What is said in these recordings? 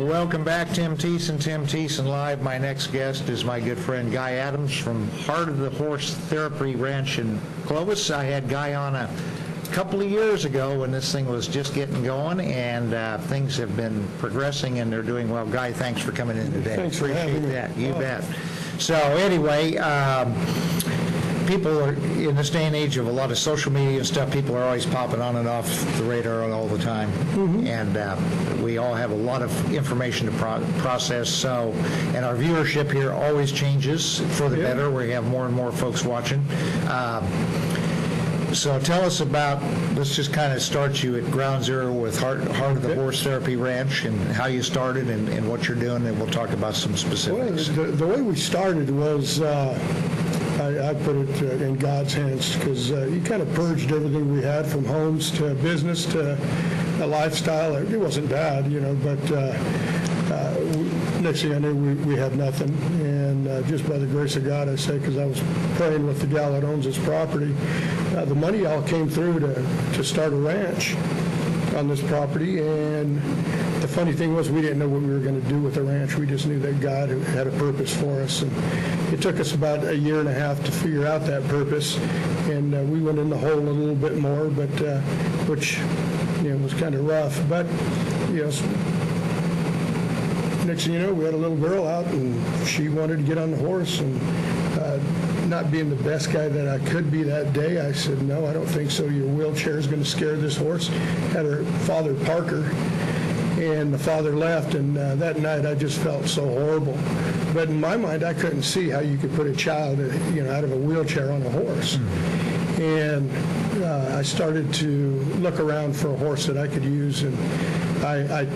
welcome back, Tim Thiesen. Tim Thiesen Live. My next guest is my good friend Guy Adams from Heart of the Horse Therapy Ranch in Clovis. I had Guy on a couple of years ago when this thing was just getting going, and things have been progressing, and they're doing well. Guy, thanks for coming in today. Thanks for having me. That. You bet. So anyway, people are, in this day and age of a lot of social media and stuff, people are always popping on and off the radar all the time. And we all have a lot of information to process. So, and our viewership here always changes for the better. We have more and more folks watching. So tell us about, let's just kind of start you at ground zero with Heart of the Horse Therapy Ranch and how you started and what you're doing, and we'll talk about some specifics. Well, the way we started was, I put it in God's hands, because He kind of purged everything we had, from homes to business to a lifestyle. It wasn't bad, but next thing I knew, we had nothing. And just by the grace of God, I say, because I was praying with the gal that owns this property, the money all came through to start a ranch on this property. And the funny thing was, we didn't know what we were going to do with the ranch. We just knew that God had a purpose for us. And it took us about a year and a half to figure out that purpose. And we went in the hole a little bit more, but which was kind of rough. But next thing you know, we had a little girl out, and she wanted to get on the horse. And not being the best guy that I could be that day, I said, no, I don't think so. Your wheelchair is going to scare this horse. Had her father park her, and the father left. And that night, I just felt so horrible. But in my mind, I couldn't see how you could put a child, out of a wheelchair on a horse. And I started to look around for a horse that I could use, and I'd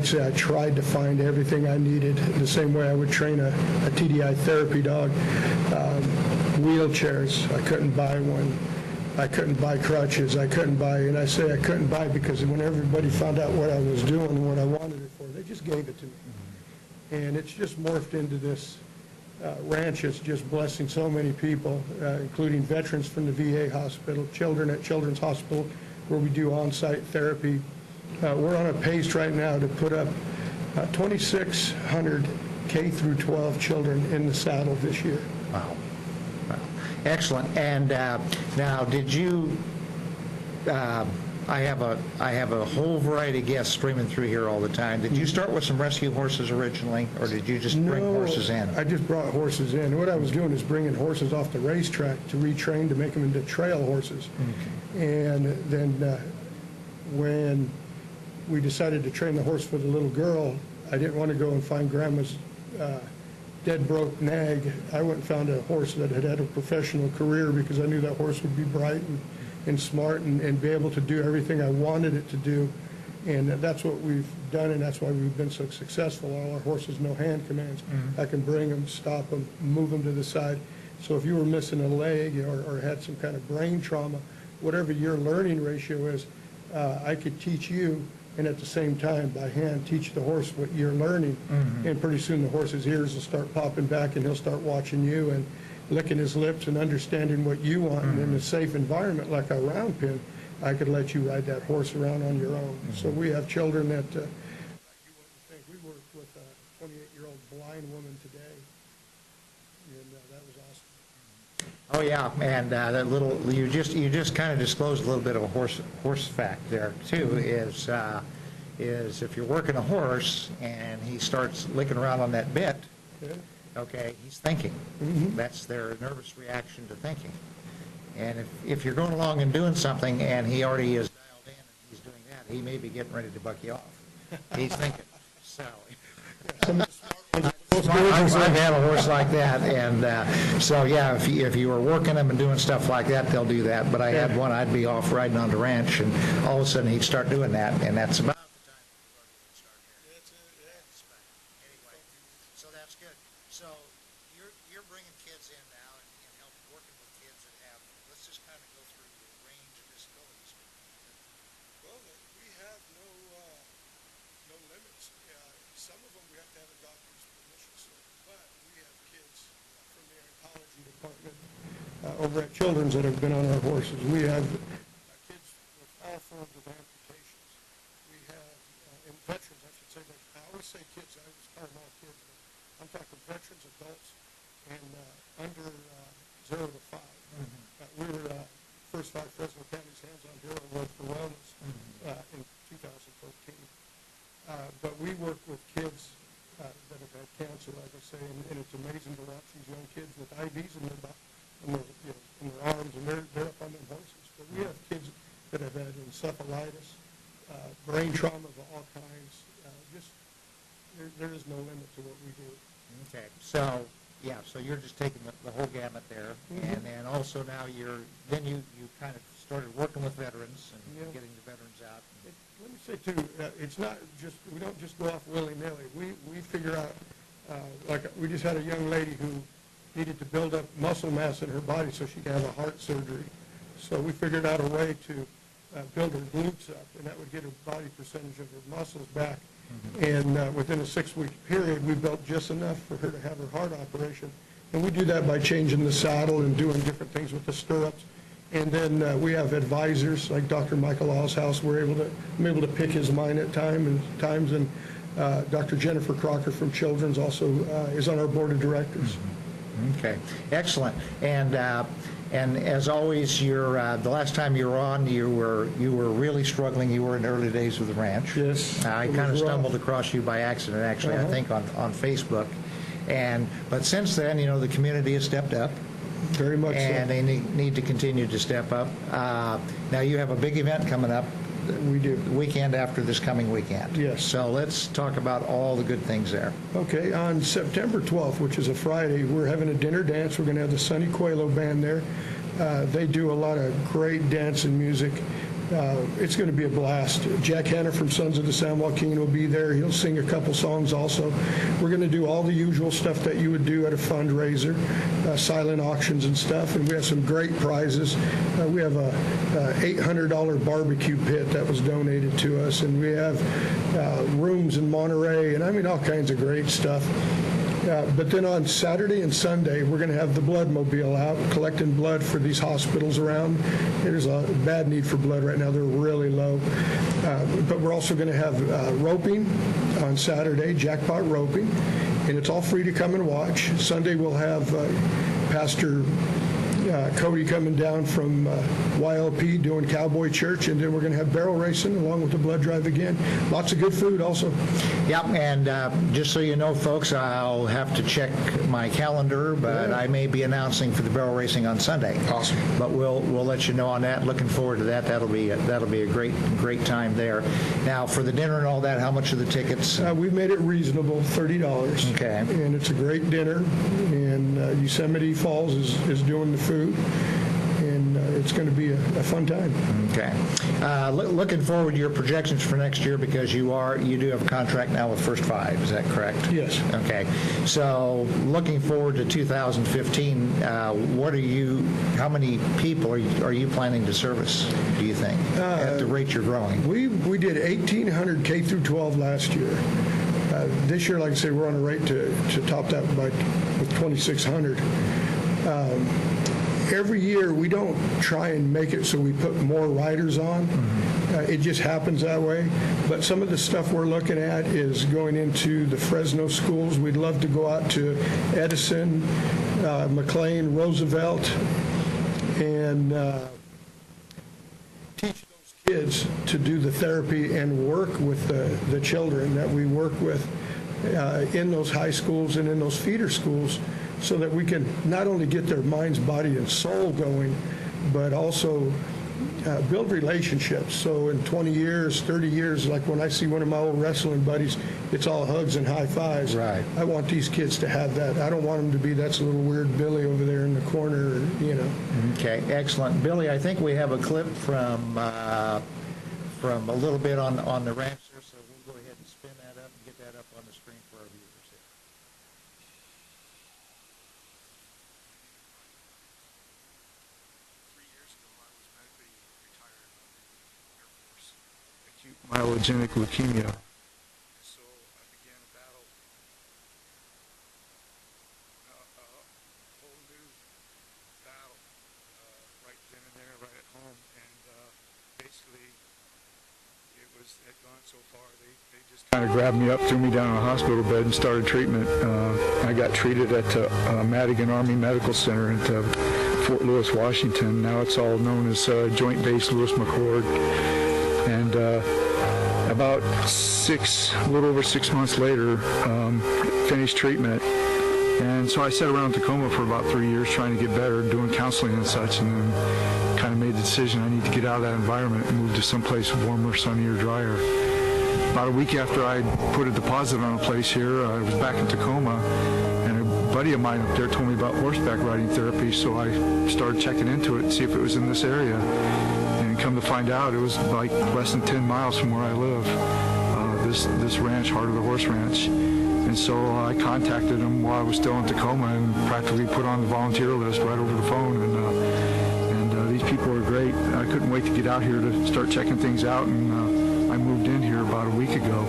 say I tried to find everything I needed, the same way I would train a TDI therapy dog. Wheelchairs, I couldn't buy one. I couldn't buy crutches. I couldn't buy, and I say I couldn't buy because when everybody found out what I was doing and what I wanted it for, they just gave it to me. And it's just morphed into this ranch. It's just blessing so many people, including veterans from the VA hospital, children at Children's Hospital, where we do on-site therapy. We're on a pace right now to put up 2,600 K through 12 children in the saddle this year. Wow. Excellent. And now, did you? I have a whole variety of guests streaming through here all the time. Did you start with some rescue horses originally, or did you just bring horses in? I just brought horses in. What I was doing is bringing horses off the racetrack to retrain to make them into trail horses. Okay. And then when we decided to train the horse for the little girl, I didn't want to go and find grandma's dead broke nag. I went and found a horse that had had a professional career, because I knew that horse would be bright and smart and be able to do everything I wanted it to do. And that's what we've done, and that's why we've been so successful. All our horses know hand commands. I can bring them, stop them, move them to the side. So if you were missing a leg or had some kind of brain trauma, whatever your learning ratio is, I could teach you, and at the same time, by hand, teach the horse what you're learning. And pretty soon the horse's ears will start popping back, and he'll start watching you and licking his lips and understanding what you want. And in a safe environment like a round pen, I could let you ride that horse around on your own. So we have children that you wouldn't think. We worked with a 28-year-old blind woman today, and that was awesome. Oh yeah, and that little you just kind of disclosed a little bit of a horse fact there too. Is if you're working a horse and he starts licking around on that bit, okay, he's thinking. That's their nervous reaction to thinking. And if you're going along and doing something and he already is dialed in and he's doing that, he may be getting ready to buck you off. He's thinking. So. I've had a horse like that, and so yeah, if you were working them and doing stuff like that, they'll do that. But I had one, I'd be off riding on the ranch, and all of a sudden he'd start doing that, and that's about the time we start here. Anyway, so that's good. So you're bringing kids in now and help working with kids that have. Let's just kind of go through the range of disabilities. Well, we have no limits. Some of them we have to have a doctor's permission, but we have kids from the oncology department over at Children's that have been on our horses. We have kids with all forms of amputations. We have, and veterans, I should say, there's we say kids, I just call them all kids, but I'm talking veterans, adults, and under 0 to 5. We were first 5 Fresno County's hands-on hero award for wellness in 2013. But we work with kids that have had cancer, like I say, and it's amazing to watch these young kids with IVs in their arms, and they're up on them horses. But we have kids that have had encephalitis, brain trauma of all kinds. There is no limit to what we do. Okay, so, yeah, so you're just taking the whole gamut there, and then also now you kind of started working with veterans and getting the veterans out. Let me say too, it's not just, we don't just go off willy-nilly. We figure out, like we just had a young lady who needed to build up muscle mass in her body so she could have a heart surgery. So we figured out a way to build her glutes up, and that would get her body percentage of her muscles back. And within a 6-week period, we built just enough for her to have her heart operation. And we do that by changing the saddle and doing different things with the stirrups. And then we have advisors like Dr. Michael Oshouse. I'm able to pick his mind at times. And Dr. Jennifer Crocker from Children's also is on our board of directors. Okay, excellent. And as always, the last time you were on, you were really struggling. You were in the early days of the ranch. Yes. I kind of stumbled across you by accident, actually, I think on Facebook. But since then, the community has stepped up. Very much and so. they need to continue to step up. Now you have a big event coming up. We do. The weekend after this coming weekend. Yes. So let's talk about all the good things there. Okay, on September 12th, which is a Friday, we're having a dinner dance. We're going to have the Sonny Coelho Band there. They do a lot of great dance and music. It's going to be a blast. Jack Hanna from Sons of the San Joaquin will be there. He'll sing a couple songs also. We're going to do all the usual stuff that you would do at a fundraiser, silent auctions and stuff, and we have some great prizes. We have a $800 barbecue pit that was donated to us, and we have rooms in Monterey, and I mean all kinds of great stuff. But then on Saturday and Sunday, we're going to have the blood mobile out, collecting blood for these hospitals around. There's a bad need for blood right now. They're really low. But we're also going to have roping on Saturday, jackpot roping, and it's all free to come and watch. Sunday, we'll have Pastor Cody coming down from YLP doing Cowboy Church, and then we're going to have barrel racing along with the blood drive again. Lots of good food also. Yep, and just so you know, folks, I'll have to check my calendar, but I may be announcing for the barrel racing on Sunday. Awesome. But we'll let you know on that. Looking forward to that. That'll be a great time there. Now, for the dinner and all that, how much are the tickets? We've made it reasonable, $30. Okay. And it's a great dinner, and Yosemite Falls is doing the food, and it's going to be a fun time. Okay. Looking forward to your projections for next year, because you do have a contract now with First Five. Is that correct? Yes. Okay. So looking forward to 2015, how many people are you planning to service, do you think, at the rate you're growing? We did 1,800 K through 12 last year. This year, like I say, we're on a rate to top that with 2,600. Every year, we don't try and make it so we put more riders on. It just happens that way. But some of the stuff we're looking at is going into the Fresno schools. We'd love to go out to Edison, McLean, Roosevelt, and teach those kids to do the therapy and work with the children that we work with in those high schools and in those feeder schools, so that we can not only get their minds, body, and soul going, but also build relationships. So in 20 years, 30 years, like when I see one of my old wrestling buddies, it's all hugs and high fives. Right. I want these kids to have that. I don't want them to be, that's a little weird Billy over there in the corner, Okay, excellent. Billy, I think we have a clip from a little bit on the ranch there, so we'll go ahead and spin that up and get that up on the screen for our viewers here. 3 years ago, I was medically retired on the Air Force, acute myelogenic leukemia. So I began a battle, a whole new battle, right then and there, right at home. And basically, it had gone so far, they just kind of grabbed me up, threw me down on a hospital bed, and started treatment. I got treated at Madigan Army Medical Center at Fort Lewis, Washington. Now it's all known as Joint Base Lewis McChord. And about a little over 6 months later, finished treatment. And so I sat around Tacoma for about 3 years trying to get better, doing counseling and such, and then kind of made the decision I need to get out of that environment and move to someplace warmer, sunnier, drier. About a week after I put a deposit on a place here, I was back in Tacoma, and a buddy of mine up there told me about horseback riding therapy, so I started checking into it to see if it was in this area. And come to find out, it was like less than 10 miles from where I live, this ranch, Heart of the Horse Ranch. And so I contacted them while I was still in Tacoma and practically put on the volunteer list right over the phone. And these people are great. I couldn't wait to get out here to start checking things out, and I moved in here about a week ago.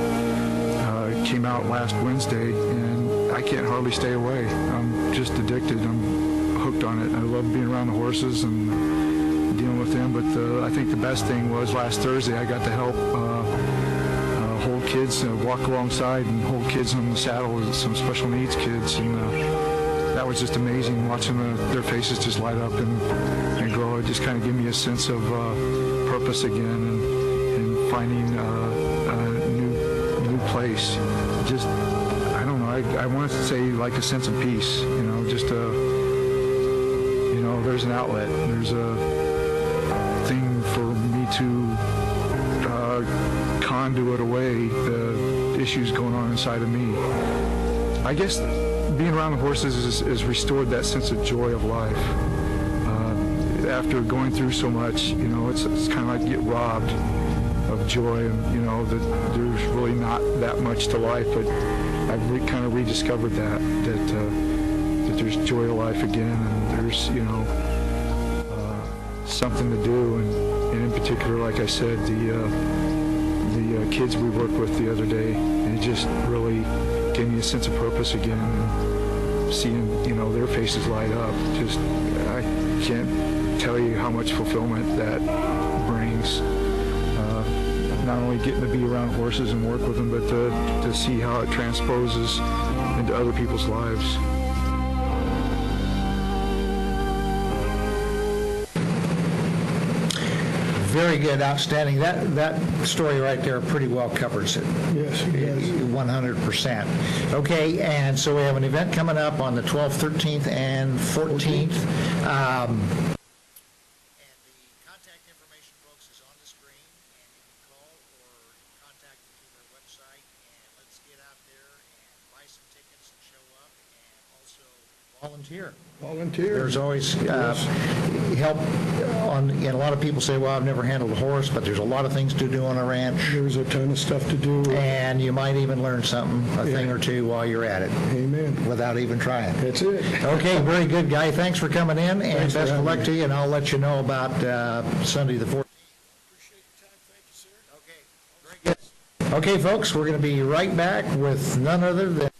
It came out last Wednesday, and I can't hardly stay away. I'm just addicted. I'm hooked on it. I love being around the horses and dealing with them, but I think the best thing was last Thursday I got to help hold kids, walk alongside and hold kids on the saddle with some special needs kids, and that was just amazing watching their faces just light up and grow. It just kind of gave me a sense of purpose again, and finding a new place. Just, I don't know, I want to say like a sense of peace, just there's an outlet, there's a thing for me to conduit away the issues going on inside of me. I guess being around the horses has restored that sense of joy of life. After going through so much, it's kind of like get robbed of joy, and that there's really not that much to life. But I've kind of rediscovered that there's joy to life again, and there's something to do, and in particular, like I said, the kids we worked with the other day, and it just really gave me a sense of purpose again, and seeing their faces light up, just I can't tell you how much fulfillment that brings. Not only getting to be around horses and work with them, but to see how it transposes into other people's lives. Very good, outstanding. That story right there pretty well covers it. Yes, it does. 100%. Okay, and so we have an event coming up on the 12th, 13th, and 14th. And the contact information, folks, is on the screen, and you can call or contact them through their website, and let's get out there and buy some tickets and show up, and also volunteer. Volunteer. There's always help and a lot of people say, well, I've never handled a horse, but there's a lot of things to do on a ranch. There's a ton of stuff to do. And you might even learn something, a thing or two while you're at it. Amen. Without even trying. That's it. Okay, very good, Guy. Thanks for coming in, and best of luck to you, and I'll let you know about Sunday the 14th. Appreciate your time. Thank you, sir. Okay, very good. Okay, folks, we're going to be right back with none other than